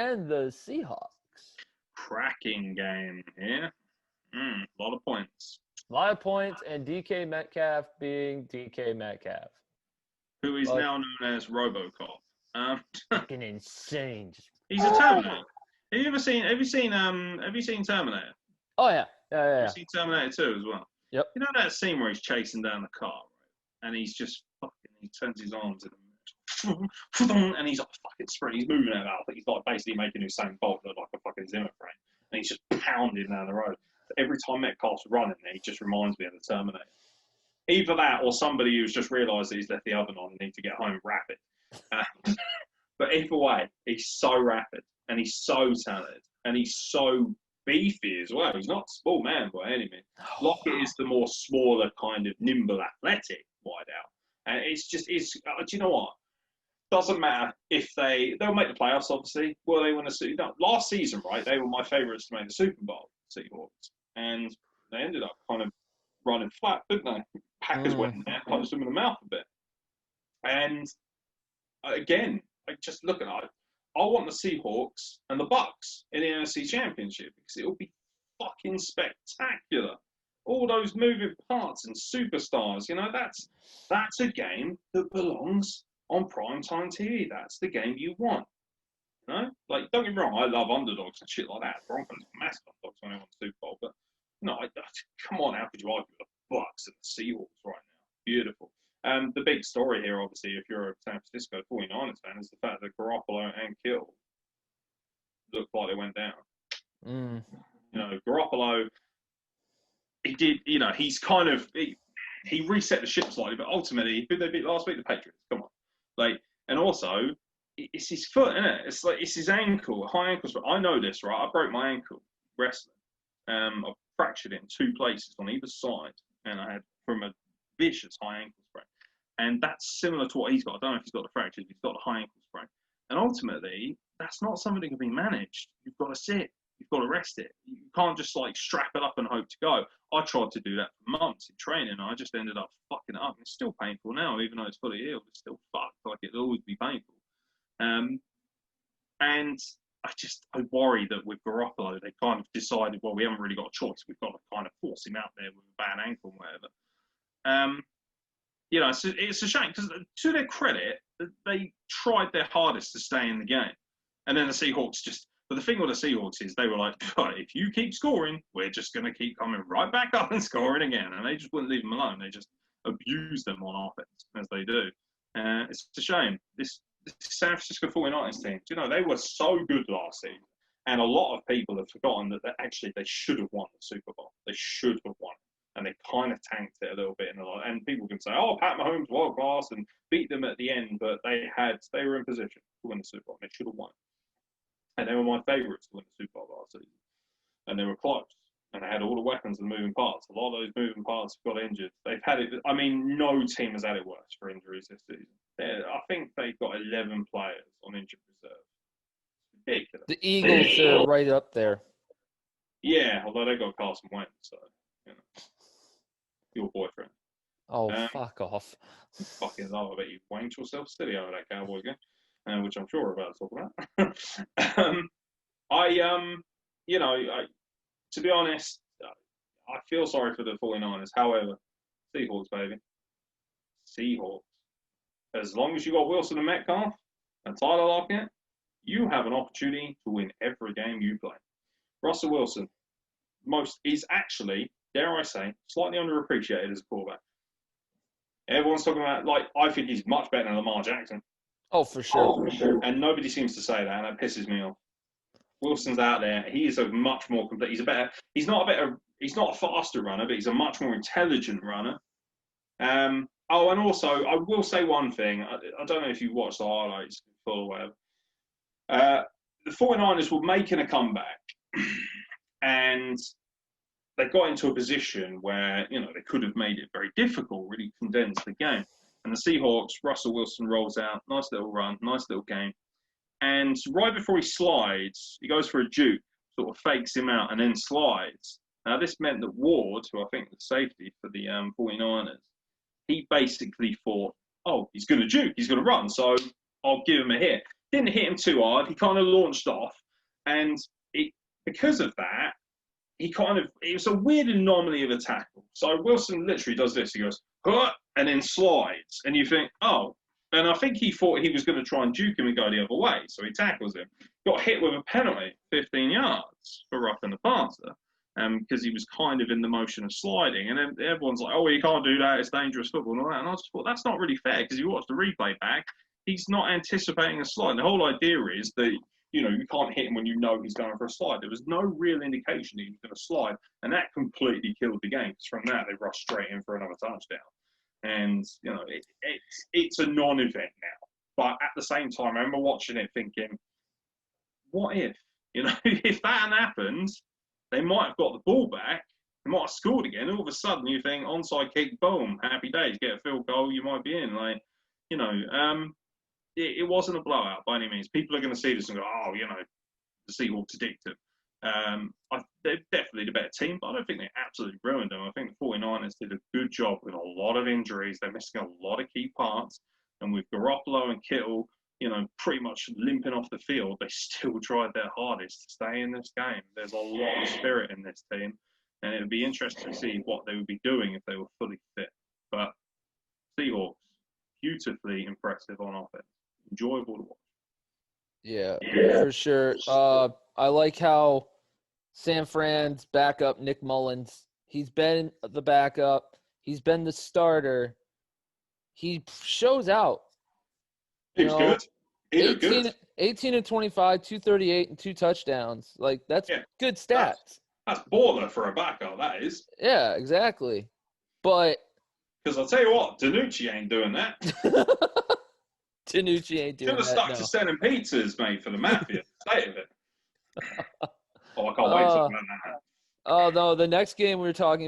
and the Seahawks. Cracking game here. A lot of points. A lot of points, and DK Metcalf being DK Metcalf. Who is now known as RoboCop. Fucking insane. He's a Terminator. Have you seen Terminator? Oh yeah. Have you seen Terminator 2 as well? Yep. You know that scene where he's chasing down the car, right? And he's just he turns his arms and he's like fucking sprint. He's moving out. He's like basically making Usain Bolt look like a fucking Zimmer frame. And he's just pounding down the road. Every time Metcalf's running there, he just reminds me of the Terminator. Either that or somebody who's just realised that he's left the oven on and needs to get home rapid. But either way, he's so rapid and he's so talented and he's so beefy as well. He's not a small man by any means. Lockett is the more smaller, kind of nimble, athletic wideout. And it's do you know what? Doesn't matter if they'll make the playoffs, obviously. Well, they want to see. No, last season, right? They were my favourites to make the Super Bowl, Seahawks, and they ended up kind of running flat, didn't they? Packers went in there, punched them in the mouth a bit. And again, just looking at it, I want the Seahawks and the Bucks in the NFC Championship because it'll be fucking spectacular. All those moving parts and superstars, you know, that's a game that belongs on primetime TV. That's the game you want. You know? Like, don't get me wrong, I love underdogs and shit like that. Broncos are massive underdogs when they won the Super Bowl. But, no, come on, how could you argue with the Bucks and the Seahawks right now? Beautiful. The big story here, obviously, if you're a San Francisco 49ers fan, is the fact that Garoppolo and Kittle looked like they went down. You know, Garoppolo, he did, you know, he's kind of, he reset the ship slightly, but ultimately, who they beat last week? The Patriots. Come on. Like, and also, it's his foot, isn't it? It's like, it's his ankle, high ankle sprain. I know this, right? I broke my ankle wrestling. I fractured it in 2 places on either side, and I had from a vicious high ankle sprain. And that's similar to what he's got. I don't know if he's got the fractures, he's got the high ankle sprain. And ultimately, that's not something that can be managed. You've got to sit. You've got to rest it. You can't just like strap it up and hope to go. I tried to do that for months in training, and I just ended up fucking it up. It's still painful now, even though it's fully healed. It's still fucked. Like, it'll always be painful. And I worry that with Garoppolo, they kind of decided, well, we haven't really got a choice. We've got to kind of force him out there with a bad ankle and whatever. You know, it's a shame because to their credit, they tried their hardest to stay in the game. And then the Seahawks but the thing with the Seahawks is they were like, if you keep scoring, we're just going to keep coming right back up and scoring again. And they just wouldn't leave them alone. They just abused them on offense, as they do. It's a shame. This San Francisco 49ers team, you know, they were so good last season. And a lot of people have forgotten that they should have won the Super Bowl. They should have won. And they kind of tanked it a little bit and people can say, oh, Pat Mahomes world class and beat them at the end, but they were in position to win the Super Bowl. They should have won. And they were my favourites to win the Super Bowl last season. And they were close. And they had all the weapons and moving parts. A lot of those moving parts got injured. They've had it. I mean, no team has had it worse for injuries this season. I think they've got 11 players on injured reserve. It's ridiculous. The Eagles are right up there. Yeah, although they got Carson Wentz, so, you know. Your boyfriend. Oh, fuck off. Fucking love. I bet you wanked yourself silly over that Cowboys game, which I'm sure we're about to talk about. To be honest, I feel sorry for the 49ers. However, Seahawks, baby. Seahawks. As long as you got Wilson and Metcalf and Tyler Lockett, you have an opportunity to win every game you play. Russell Wilson is actually, dare I say, slightly underappreciated as a quarterback. Everyone's talking about, like, I think he's much better than Lamar Jackson. Oh, for sure. And nobody seems to say that, and that pisses me off. Wilson's out there. He is a much more complete. He's not a faster runner, but he's a much more intelligent runner. And also, I will say one thing. I don't know if you watched the highlights full or whatever. The 49ers were making a comeback, and they got into a position where, you know, they could have made it very difficult, really condensed the game. And the Seahawks, Russell Wilson rolls out, nice little run, nice little game. And right before he slides, he goes for a juke, sort of fakes him out and then slides. Now, this meant that Ward, who I think was safety for the 49ers, he basically thought, oh, he's going to juke, he's going to run, so I'll give him a hit. didn't hit him too hard. He kind of launched off, and because of that, it was a weird anomaly of a tackle. So Wilson literally does this. He goes, huh, and then slides, and you think, oh. And I think he thought he was going to try and juke him and go the other way, so he tackles him. Got hit with a penalty, 15 yards for roughing the passer, because he was kind of in the motion of sliding. And then everyone's like, oh, you can't do that, it's dangerous football and all that. And I just thought, that's not really fair, because you watch the replay back, he's not anticipating a slide. And the whole idea is that, you can't hit him when you know he's going for a slide. There was no real indication that he was going to slide, and that completely killed the game. Because from that, they rushed straight in for another touchdown. And, it's a non-event now. But at the same time, I remember watching it thinking, what if? If that hadn't happened, they might have got the ball back, they might have scored again. All of a sudden, you think, onside kick, boom, happy days, get a field goal, you might be in. It wasn't a blowout by any means. People are going to see this and go, oh, the Seahawks addictive. They're definitely the better team, but I don't think they absolutely ruined them. I think the 49ers did a good job with a lot of injuries. They're missing a lot of key parts. And with Garoppolo and Kittle, pretty much limping off the field, they still tried their hardest to stay in this game. There's a lot of spirit in this team. And it would be interesting to see what they would be doing if they were fully fit. But Seahawks, beautifully impressive on offense. Enjoyable to watch. Yeah, for sure. I like how San Fran's backup, Nick Mullins, he's been the backup. He's been the starter. He shows out. He was good. He looked good. 18 and 25, 238, and 2 touchdowns. Like, that's good stats. That's baller for a backup, that is. Yeah, exactly. But because I'll tell you what, Danucci ain't doing that. Danucci ain't doing that. Should have stuck to selling pizzas, mate, for the mafia. State of it. Oh, I can't wait to learn that. Oh, no, the next game we were talking